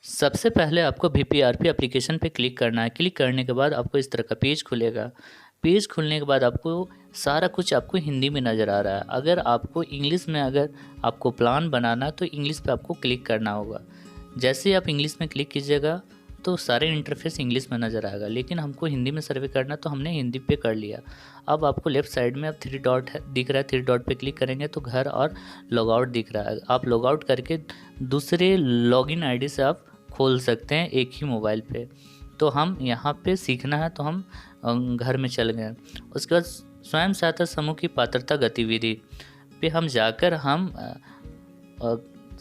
सबसे पहले आपको वीपीआरपी एप्लीकेशन पे क्लिक करना है। क्लिक करने के बाद आपको इस तरह का पेज खुलेगा। पेज खुलने के बाद आपको सारा कुछ आपको हिंदी में नज़र आ रहा है। अगर आपको इंग्लिश में अगर आपको प्लान बनाना है तो इंग्लिश पे आपको क्लिक करना होगा। जैसे ही आप इंग्लिश में क्लिक कीजिएगा तो सारे इंटरफेस इंग्लिश में नज़र आएगा, लेकिन हमको हिंदी में सर्वे करना तो हमने हिंदी पे कर लिया। अब आपको लेफ़्ट साइड में अब 3 डॉट है दिख रहा है, 3 डॉट पे क्लिक करेंगे तो घर और लॉग आउट दिख रहा है। आप लॉग आउट करके दूसरे लॉगिन आईडी से आप खोल सकते हैं एक ही मोबाइल पे। तो हम यहाँ पे सीखना है तो हम घर में चल गए। उसके बाद स्वयं सहायता समूह की पात्रता गतिविधि पे हम जाकर हम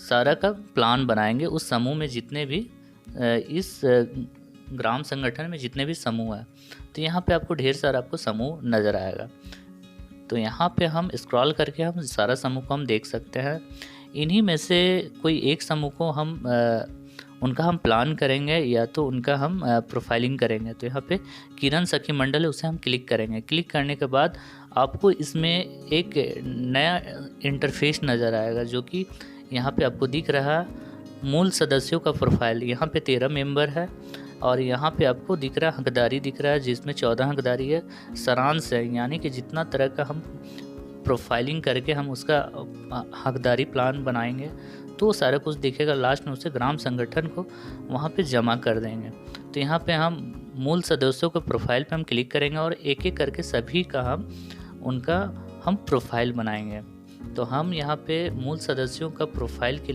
सारा का प्लान बनाएंगे। उस समूह में जितने भी इस ग्राम संगठन में जितने भी समूह हैं, तो यहाँ पे आपको ढेर सारा आपको समूह नज़र आएगा। तो यहाँ पे हम स्क्रॉल करके हम सारा समूह को हम देख सकते हैं। इन्हीं में से कोई एक समूह को हम उनका हम प्लान करेंगे या तो उनका हम प्रोफाइलिंग करेंगे। तो यहाँ पे किरण सखी मंडल है, उसे हम क्लिक करेंगे। क्लिक करने के बाद आपको इसमें एक नया इंटरफेस नज़र आएगा, जो कि यहाँ पे आपको दिख रहा है मूल सदस्यों का प्रोफाइल। यहाँ पे 13 मेंबर है और यहाँ पे आपको दिख रहा है हकदारी दिख रहा है, जिसमें 14 हकदारी है। सारांश है, यानी कि जितना तरह का हम प्रोफाइलिंग करके हम उसका हकदारी प्लान बनाएंगे तो सारा कुछ दिखेगा। लास्ट में उसे ग्राम संगठन को वहाँ पे जमा कर देंगे। तो यहाँ पे हम मूल सदस्यों के प्रोफाइल पे हम क्लिक करेंगे और एक एक करके सभी का हम प्रोफाइल बनाएंगे। तो हम यहाँ पे मूल सदस्यों का प्रोफाइल के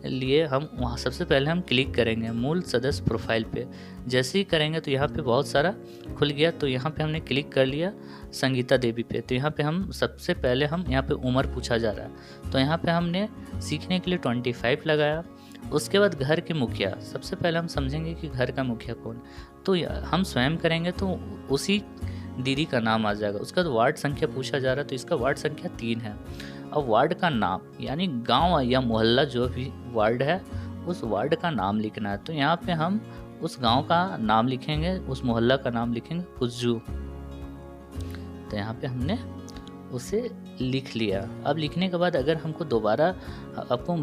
लिए हम वहाँ सबसे पहले हम क्लिक करेंगे मूल सदस्य प्रोफाइल पे। जैसे ही करेंगे तो यहाँ पे बहुत सारा खुल गया। तो यहाँ पे हमने क्लिक कर लिया संगीता देवी पे। तो यहाँ पे हम सबसे पहले हम यहाँ पे उम्र पूछा जा रहा है, तो यहाँ पे हमने सीखने के लिए 25 लगाया। उसके बाद घर के मुखिया, सबसे पहले हम समझेंगे कि घर का मुखिया कौन। तो हम स्वयं करेंगे तो उसी दीदी का नाम आ जाएगा। उसका बाद वार्ड संख्या पूछा जा रहा है, तो इसका वार्ड संख्या 3 है। अब वार्ड का नाम यानी गांव या मोहल्ला जो भी वार्ड है उस वार्ड का नाम लिखना है। तो यहाँ पे हम उस गांव का नाम लिखेंगे, उस मोहल्ला का नाम लिखेंगे कुज्जू। तो यहाँ पे हमने उसे लिख लिया। अब लिखने के बाद अगर हमको दोबारा आपको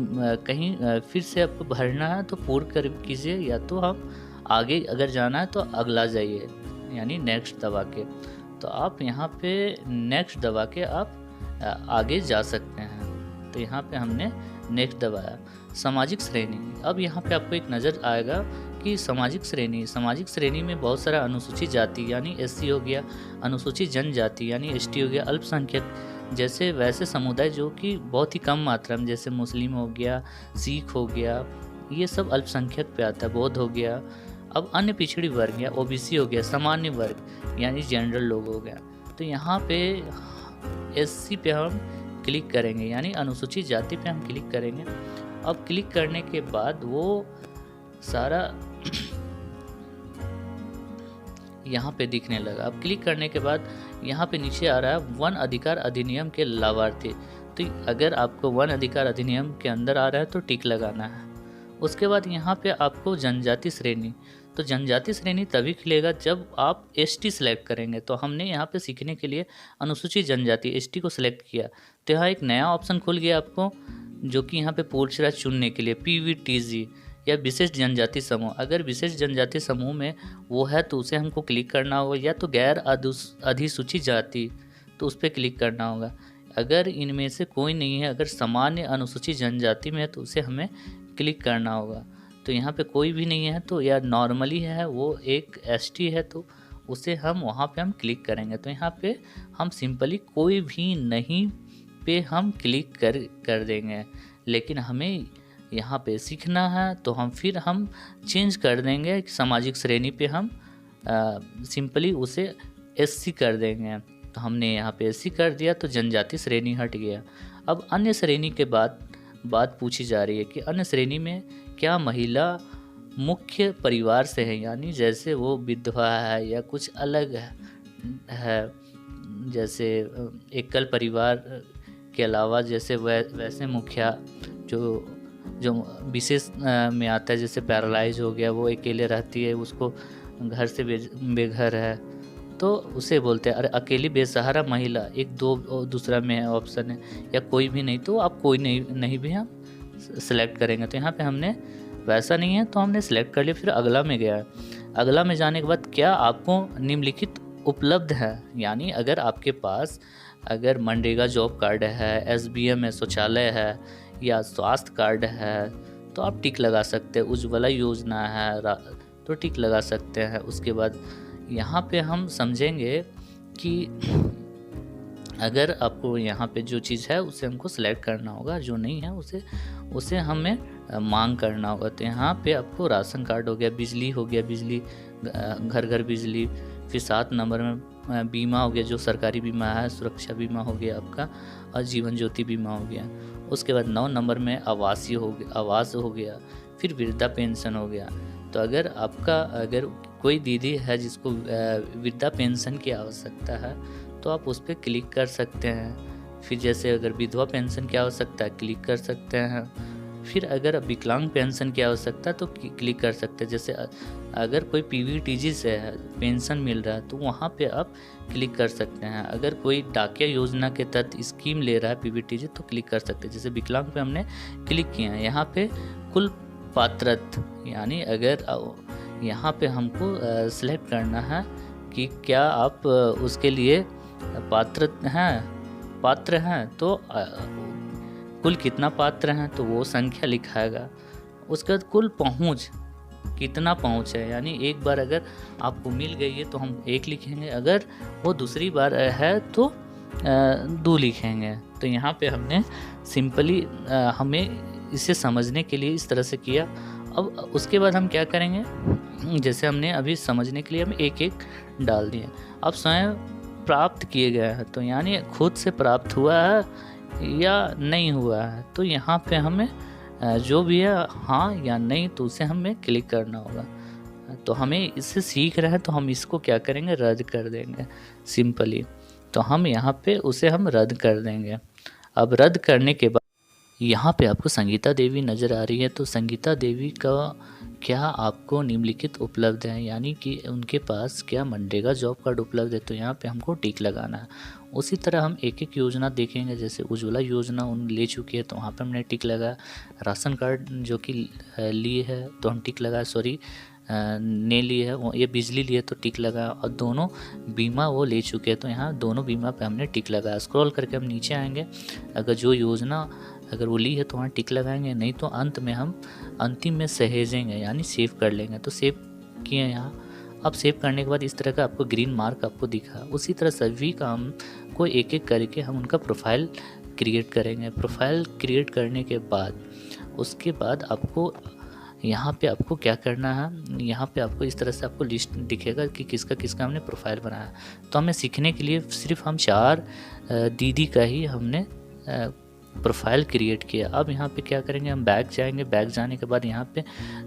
कहीं फिर से आपको भरना है तो पूर्ण कर कीजिए, या तो हम आगे अगर जाना है तो अगला जाइए यानी नेक्स्ट दबा के। तो आप यहाँ पे नेक्स्ट दबा के आप आगे जा सकते हैं। तो यहाँ पे हमने नेक्स्ट दबाया। सामाजिक श्रेणी, अब यहाँ पे आपको एक नज़र आएगा कि सामाजिक श्रेणी में बहुत सारा अनुसूचित जाति यानी एससी हो गया, अनुसूचित जनजाति यानी एसटी हो गया, अल्पसंख्यक जैसे वैसे समुदाय जो कि बहुत ही कम मात्रा में, जैसे मुस्लिम हो गया, सिख हो गया, ये सब अल्पसंख्यक पे आता है, बौद्ध हो गया। अब अन्य पिछड़ी वर्ग या ओबीसी हो गया, सामान्य वर्ग यानी जनरल लोग हो गया। तो यहाँ पे एससी पे हम क्लिक करेंगे यानी अनुसूचित जाति पे हम क्लिक करेंगे। अब क्लिक करने के बाद वो सारा यहाँ पे दिखने लगा। अब क्लिक करने के बाद यहाँ पे नीचे आ रहा है वन अधिकार अधिनियम के लाभार्थी। तो अगर आपको वन अधिकार अधिनियम के अंदर आ रहा है तो टिक लगाना है। उसके बाद यहाँ पे आपको जनजाति श्रेणी, तो जनजाति श्रेणी तभी खुलेगा जब आप एसटी सेलेक्ट करेंगे। तो हमने यहाँ पे सीखने के लिए अनुसूचित जनजाति एसटी को सिलेक्ट किया। तो यहाँ एक नया ऑप्शन खुल गया आपको, जो कि यहाँ पे पूछ रहा है चुनने के लिए पीवीटीजी या विशेष जनजाति समूह। अगर विशेष जनजाति समूह में वो है तो उसे हमको क्लिक करना होगा, या तो गैर अधिसूचित जाति तो उस पर क्लिक करना होगा। अगर इनमें से कोई नहीं है, अगर सामान्य अनुसूचित जनजाति में है तो उसे हमें क्लिक करना होगा। तो यहाँ पे कोई भी नहीं है तो या नॉर्मली है, वो एक एसटी है तो उसे हम वहाँ पे हम क्लिक करेंगे। तो यहाँ पे हम सिंपली कोई भी नहीं पे हम क्लिक कर देंगे। लेकिन हमें यहाँ पे सीखना है तो हम चेंज कर देंगे, सामाजिक श्रेणी पे हम सिंपली उसे एससी कर देंगे। तो हमने यहाँ पे एससी कर दिया तो जनजाति श्रेणी हट गया। अब अन्य श्रेणी के बाद बात पूछी जा रही है कि अन्य श्रेणी में क्या महिला मुख्य परिवार से है, यानी जैसे वो विधवा है या कुछ अलग है, जैसे एकल परिवार के अलावा जैसे वैसे मुखिया जो विशेष में आता है, जैसे पैरालाइज हो गया, वो अकेले रहती है, उसको घर से बेघर है तो उसे बोलते हैं। अरे अकेली बेसहारा महिला, एक दो दूसरा में है ऑप्शन है, या कोई भी नहीं तो आप कोई नहीं भी हम सेलेक्ट करेंगे। तो यहाँ पे हमने वैसा नहीं है तो हमने सेलेक्ट कर लिया। फिर अगला में गया, अगला में जाने के बाद क्या आपको निम्नलिखित उपलब्ध है, यानी अगर आपके पास अगर मनरेगा जॉब कार्ड है, SBM है, शौचालय है या स्वास्थ्य कार्ड है तो आप टिक लगा सकते हैं। उज्ज्वला योजना है तो टिक लगा सकते हैं। उसके बाद यहाँ पे हम समझेंगे कि अगर आपको यहाँ पे जो चीज़ है उसे हमको सेलेक्ट करना होगा, जो नहीं है उसे हमें मांग करना होगा। तो यहाँ पे आपको राशन कार्ड हो गया, बिजली हो गया, बिजली घर घर बिजली, फिर 7 नंबर में बीमा हो गया, जो सरकारी बीमा है, सुरक्षा बीमा हो गया आपका, और जीवन ज्योति बीमा हो गया। उसके बाद 9 नंबर में आवास हो गया, फिर वृद्धा पेंशन हो गया। तो अगर कोई दीदी है जिसको वृद्धा पेंशन की आवश्यकता है तो आप उस पर क्लिक कर सकते हैं। फिर जैसे अगर विधवा पेंशन की आवश्यकता है क्लिक कर सकते हैं। फिर अगर विकलांग पेंशन की आवश्यकता है तो क्लिक कर सकते हैं। जैसे अगर कोई PVTG से है पेंशन मिल रहा है तो वहाँ पे आप क्लिक कर सकते हैं। अगर कोई डाकिया योजना के तहत स्कीम ले रहा है PVTG तो क्लिक कर सकते हैं। जैसे विकलांग पे हमने क्लिक किया है। यहाँ पे कुल पात्रत्व, यानी अगर यहाँ पे हमको सिलेक्ट करना है कि क्या आप उसके लिए पात्र हैं तो कुल कितना पात्र हैं तो वो संख्या लिखाएगा। उसके बाद कुल पहुँच, कितना पहुँच है, यानी एक बार अगर आपको मिल गई है तो हम 1 लिखेंगे, अगर वो दूसरी बार है तो 2 लिखेंगे। तो यहाँ पे हमने सिंपली हमें इसे समझने के लिए इस तरह से किया। अब उसके बाद हम क्या करेंगे, जैसे हमने अभी समझने के लिए हम एक डाल दिए। अब स्वयं प्राप्त किए गए हैं तो यानी खुद से प्राप्त हुआ है या नहीं हुआ है, तो यहाँ पे हमें जो भी है हाँ या नहीं तो उसे हमें क्लिक करना होगा। तो हमें इससे सीख रहे हैं तो हम इसको क्या करेंगे, रद्द कर देंगे सिंपली। तो हम यहाँ पे उसे हम रद्द कर देंगे। अब रद्द करने के बाद यहाँ पे आपको संगीता देवी नज़र आ रही है। तो संगीता देवी का क्या आपको निम्नलिखित उपलब्ध है, यानी कि उनके पास क्या मनरेगा जॉब कार्ड उपलब्ध है, तो यहाँ पे हमको टिक लगाना है। उसी तरह हम एक योजना देखेंगे। जैसे उज्ज्वला योजना उन ले चुकी है तो वहाँ पे हमने टिक लगाया। राशन कार्ड जो कि लिए है तो हम टिक लगाया, ने लिए है, ये बिजली लिए तो टिक लगा। और दोनों बीमा वो ले चुके हैं तो यहाँ दोनों बीमा पे हमने टिक लगाया। स्क्रॉल करके हम नीचे आएंगे, अगर जो योजना अगर वो ली है तो वहाँ टिक लगाएंगे, नहीं तो अंत में हम अंतिम में सहेजेंगे यानी सेव कर लेंगे। तो सेव किए यहाँ। अब सेव करने के बाद इस तरह का आपको ग्रीन मार्क आपको दिखा। उसी तरह सभी काम को एक करके हम उनका प्रोफाइल क्रिएट करेंगे। प्रोफाइल क्रिएट करने के बाद उसके बाद आपको यहाँ पे आपको क्या करना है, यहाँ पे आपको इस तरह से आपको लिस्ट दिखेगा कि किसका किसका हमने प्रोफाइल बनाया। तो हमें सीखने के लिए सिर्फ हम 4 दीदी का ही हमने प्रोफाइल क्रिएट किया। अब यहाँ पे क्या करेंगे, हम बैक जाएंगे। बैक जाने के बाद यहाँ पे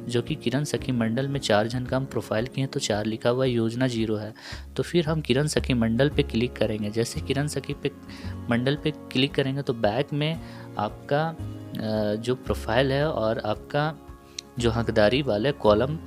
जो कि किरण सखी मंडल में 4 जन का हम प्रोफाइल किए तो 4 लिखा हुआ है, योजना 0 है। तो फिर हम किरण सखी मंडल पे क्लिक करेंगे। जैसे किरण सखी पे मंडल पे क्लिक करेंगे तो बैक में आपका जो प्रोफाइल है और आपका जो हकदारी वाला कॉलम,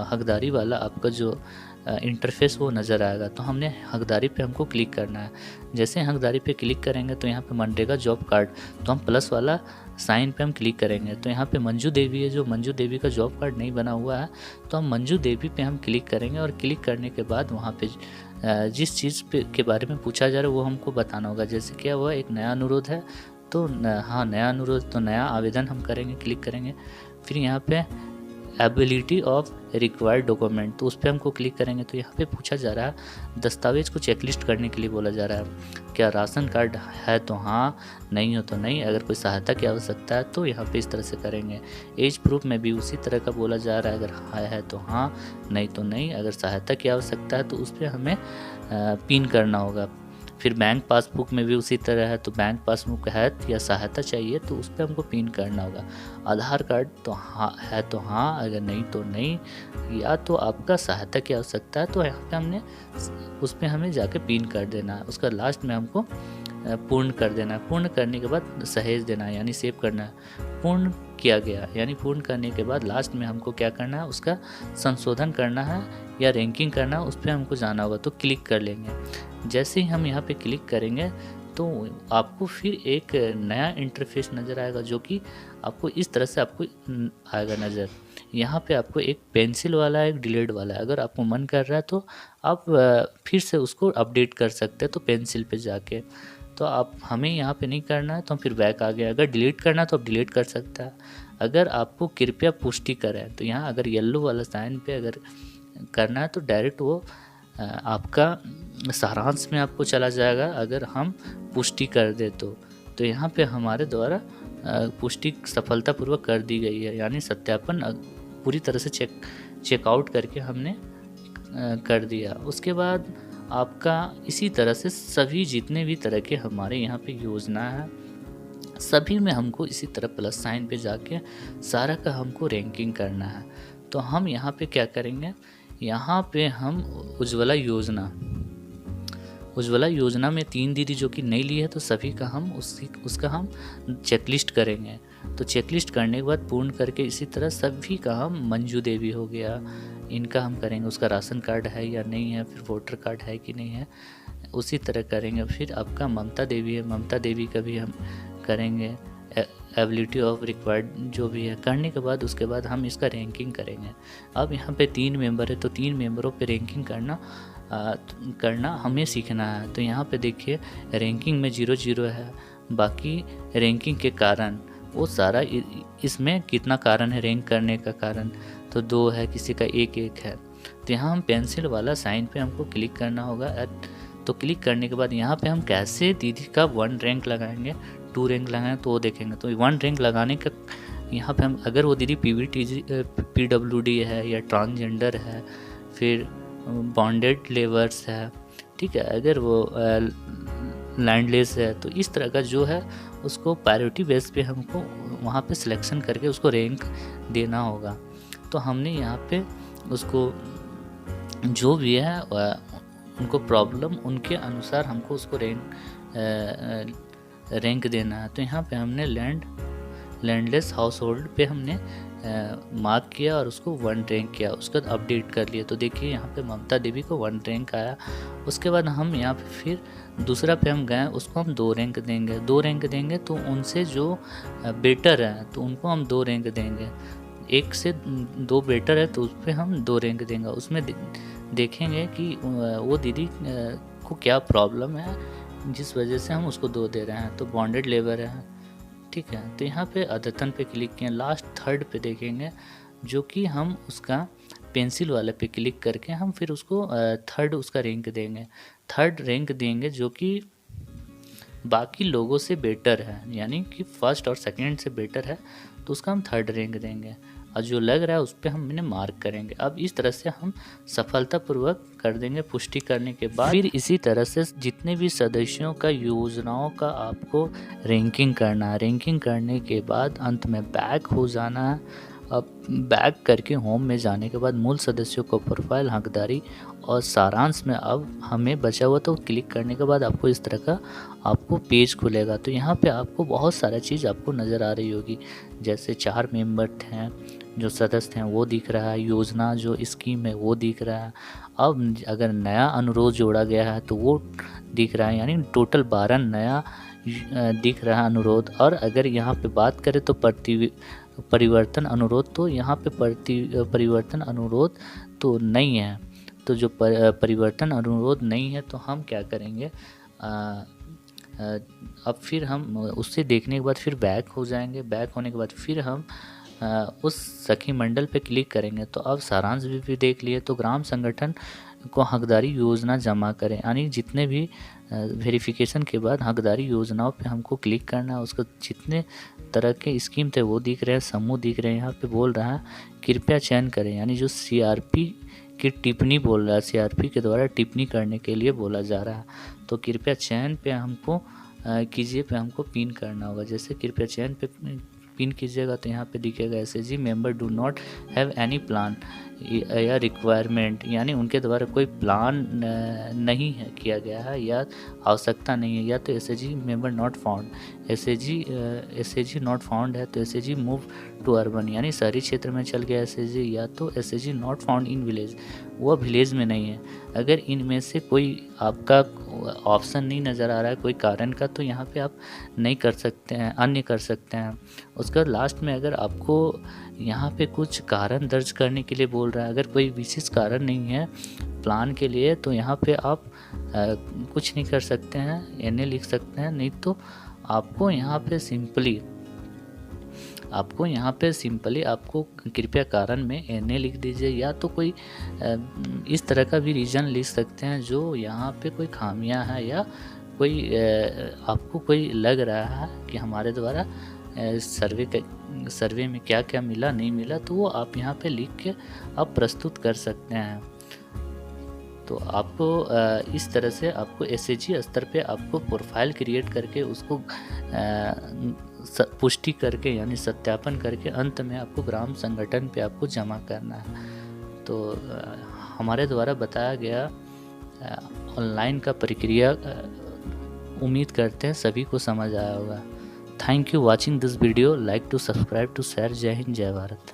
हकदारी वाला आपका जो इंटरफेस वो नज़र आएगा। तो हमने हकदारी पे हमको क्लिक करना है। जैसे हकदारी पे क्लिक करेंगे तो यहाँ पे मनरेगा जॉब कार्ड, तो हम प्लस वाला साइन पे हम क्लिक करेंगे। तो यहाँ पे मंजू देवी है, जो मंजू देवी का जॉब कार्ड नहीं बना हुआ है तो हम मंजू देवी पे हम क्लिक करेंगे। और क्लिक करने के बाद वहाँ पे जिस चीज़ पे के बारे में पूछा जा रहा है वो हमको बताना होगा। जैसे क्या हुआ, एक नया अनुरोध है तो हाँ नया अनुरोध, तो नया आवेदन हम करेंगे, क्लिक करेंगे। फिर यहाँ पे एबिलिटी ऑफ रिक्वायर्ड डॉक्यूमेंट, तो उस पर हमको क्लिक करेंगे। तो यहाँ पे पूछा जा रहा है दस्तावेज को चेकलिस्ट करने के लिए बोला जा रहा है। क्या राशन कार्ड है तो हाँ, नहीं हो तो नहीं। अगर कोई सहायता की आवश्यकता है तो यहाँ पे इस तरह से करेंगे। एज प्रूफ में भी उसी तरह का बोला जा रहा है, अगर हाँ है तो हाँ, नहीं तो नहीं। अगर सहायता की आवश्यकता है तो उस पर हमें पिन करना होगा। फिर बैंक पासबुक में भी उसी तरह है, तो बैंक पासबुक है या सहायता चाहिए तो उस पर हमको पिन करना होगा। आधार कार्ड तो हाँ है तो हाँ, अगर नहीं तो नहीं, या तो आपका सहायता की आवश्यकता है तो यहाँ पे हमने उस पर हमें जाके पिन कर देना है। उसका लास्ट में हमको पूर्ण कर देना है। पूर्ण करने के बाद सहेज देना है यानी सेव करना है। पूर्ण किया गया यानी पूर्ण करने के बाद लास्ट में हमको क्या करना है, उसका संशोधन करना है या रैंकिंग करना है, उस पर हमको जाना होगा। तो क्लिक कर लेंगे। जैसे ही हम यहाँ पे क्लिक करेंगे तो आपको फिर एक नया इंटरफेस नज़र आएगा, जो कि आपको इस तरह से आपको आएगा नज़र। यहाँ पे आपको एक पेंसिल वाला है, एक डिलीट वाला है। अगर आपको मन कर रहा है तो आप फिर से उसको अपडेट कर सकते हैं, तो पेंसिल पे जाके। तो आप हमें यहाँ पे नहीं करना है तो हम फिर बैक आ गए। अगर डिलीट करना है तो आप डिलीट कर सकता है। अगर आपको कृपया पुष्टि करें, तो यहाँ अगर येलो वाला साइन पे अगर करना है तो डायरेक्ट वो आपका सारांश में आपको चला जाएगा। अगर हम पुष्टि कर दे तो यहाँ पे हमारे द्वारा पुष्टि सफलतापूर्वक कर दी गई है, यानी सत्यापन पूरी तरह से चेकआउट करके हमने कर दिया। उसके बाद आपका इसी तरह से सभी जितने भी तरह के हमारे यहाँ पे योजना है, सभी में हमको इसी तरह प्लस साइन पे जाके सारा का हमको रैंकिंग करना है। तो हम यहाँ पे क्या करेंगे, यहाँ पे हम उज्ज्वला योजना में 3 दीदी जो कि नहीं ली है, तो सभी का हम उसका हम चेकलिस्ट करेंगे। तो चेकलिस्ट करने के बाद पूर्ण करके इसी तरह सभी का हम मंजू देवी हो गया, इनका हम करेंगे, उसका राशन कार्ड है या नहीं है, फिर वोटर कार्ड है कि नहीं है, उसी तरह करेंगे। फिर आपका ममता देवी है, ममता देवी का भी हम करेंगे। एबिलिटी ऑफ रिक्वायर्ड जो भी है करने के बाद उसके बाद हम इसका रैंकिंग करेंगे। अब यहाँ पे 3 मेंबर है, तो 3 मेंबरों पे रैंकिंग करना हमें सीखना है। तो यहाँ पे देखिए रैंकिंग में 0-0 है, बाकी रैंकिंग के कारण वो सारा इसमें कितना कारण है रैंक करने का कारण, तो 2 है, किसी का 1-1 है। तो यहाँ हम पेंसिल वाला साइन पे हमको क्लिक करना होगा। तो क्लिक करने के बाद यहाँ पे हम कैसे दीदी का 1 रैंक लगाएंगे, 2 रैंक लगाएं तो वो देखेंगे। तो 1 रैंक लगाने का यहाँ पे हम, अगर वो दीदी PWD है या ट्रांसजेंडर है, फिर बॉन्डेड लेबर्स है, ठीक है, अगर वो लैंडलेस है, तो इस तरह का जो है उसको प्रायोरिटी बेस पे हमको वहाँ पे सिलेक्शन करके उसको रैंक देना होगा। तो हमने यहाँ पे उसको जो भी है उनको प्रॉब्लम उनके अनुसार हमको उसको रैंक देना है। तो यहाँ पे हमने लैंडलेस हाउस होल्ड पे हमने मार्क किया और उसको 1 रैंक किया, उसके बाद अपडेट कर लिया। तो देखिए यहाँ पे ममता देवी को 1 रैंक आया। उसके बाद हम यहाँ पे फिर दूसरा पे हम गए, उसको हम 2 रैंक देंगे। 2 रैंक देंगे तो उनसे जो बेटर है तो उनको हम 2 रैंक देंगे। 1 से 2 बेटर है तो उस पर हम 2 रैंक देंगे। उसमें देखेंगे कि वो दीदी को क्या प्रॉब्लम है जिस वजह से हम उसको 2 दे रहे हैं। तो बॉन्डेड लेबर है, ठीक है। तो यहाँ पे अद्यतन पे क्लिक किए, लास्ट 3rd पे देखेंगे जो कि हम उसका पेंसिल वाले पे क्लिक करके हम फिर उसको 3rd उसका रैंक देंगे। 3rd रैंक देंगे जो कि बाकी लोगों से बेटर है, यानी कि 1st और 2nd से बेटर है, तो उसका हम 3rd रैंक देंगे और जो लग रहा है उस पर हम इन्हें मार्क करेंगे। अब इस तरह से हम सफलतापूर्वक कर देंगे। पुष्टि करने के बाद फिर इसी तरह से जितने भी सदस्यों का योजनाओं का आपको रैंकिंग करना है। रैंकिंग करने के बाद अंत में बैक हो जाना है। अब बैक करके होम में जाने के बाद मूल सदस्यों को प्रोफाइल, हकदारी और सारांश में अब हमें बचा हुआ, तो क्लिक करने के बाद आपको इस तरह का आपको पेज खुलेगा। तो यहाँ पे आपको बहुत सारा चीज़ आपको नज़र आ रही होगी, जैसे 4 मेंबर हैं जो सदस्य हैं वो दिख रहा है, योजना जो स्कीम है वो दिख रहा है। अब अगर नया अनुरोध जोड़ा गया है तो वो दिख रहा है, यानी टोटल 12 नया दिख रहा है अनुरोध। और अगर यहाँ पे बात करें तो परिवर्तन अनुरोध, तो यहाँ पे परिवर्तन अनुरोध तो नहीं है। तो जो परिवर्तन अनुरोध नहीं है तो हम क्या करेंगे, अब फिर हम उससे देखने के बाद फिर बैक हो जाएंगे। बैक होने के बाद फिर हम उस सखी मंडल पे क्लिक करेंगे। तो अब सारांश भी देख लिए। तो ग्राम संगठन को हकदारी योजना जमा करें, यानी जितने भी वेरिफिकेशन के बाद हकदारी योजनाओं पे हमको क्लिक करना है। उसको जितने तरह के स्कीम थे वो दिख रहे हैं, समूह दिख रहे हैं। यहाँ पे बोल रहा है कृपया चयन करें, यानी जो CRP की टिप्पणी बोल रहा है, CRP के द्वारा टिप्पणी करने के लिए बोला जा रहा है। तो कृपया चयन पे हमको कीजिए पे हमको पिन करना होगा। जैसे कृपया चयन पे पिन कीजिएगा तो यहाँ पे दिखेगा SHG member do not have any plan या रिक्वायरमेंट, यानी उनके द्वारा कोई प्लान नहीं है किया गया है या आवश्यकता नहीं है, या तो SHG member not found, SAG not found है तो एसएजी मूव टू अर्बन, यानी शहरी क्षेत्र में चल गया एसएजी, या तो SAG not found in village, वह विलेज में नहीं है। अगर इनमें से कोई आपका ऑप्शन नहीं नज़र आ रहा है कोई कारण का, तो यहाँ पे आप नहीं कर सकते हैं, अन्य कर सकते हैं। उसका लास्ट में अगर आपको यहाँ पे कुछ कारण दर्ज करने के लिए बोल रहा है, अगर कोई विशेष कारण नहीं है प्लान के लिए, तो यहाँ पे आप कुछ नहीं कर सकते हैं, एनए लिख सकते हैं। नहीं तो आपको यहाँ पे सिंपली आपको कृपया कारण में एनए लिख दीजिए, या तो कोई इस तरह का भी रीज़न लिख सकते हैं जो यहाँ पे कोई खामियां है, या कोई आपको कोई लग रहा है कि हमारे द्वारा सर्वे में क्या क्या मिला नहीं मिला, तो वो आप यहाँ पे लिख के आप प्रस्तुत कर सकते हैं। तो आपको इस तरह से आपको एसएजी स्तर पे आपको प्रोफाइल क्रिएट करके उसको पुष्टि करके यानी सत्यापन करके अंत में आपको ग्राम संगठन पे आपको जमा करना है। तो हमारे द्वारा बताया गया ऑनलाइन का प्रक्रिया उम्मीद करते हैं सभी को समझ आया होगा। Thank you watching this video, like to subscribe to share. जय हिंद, जय भारत।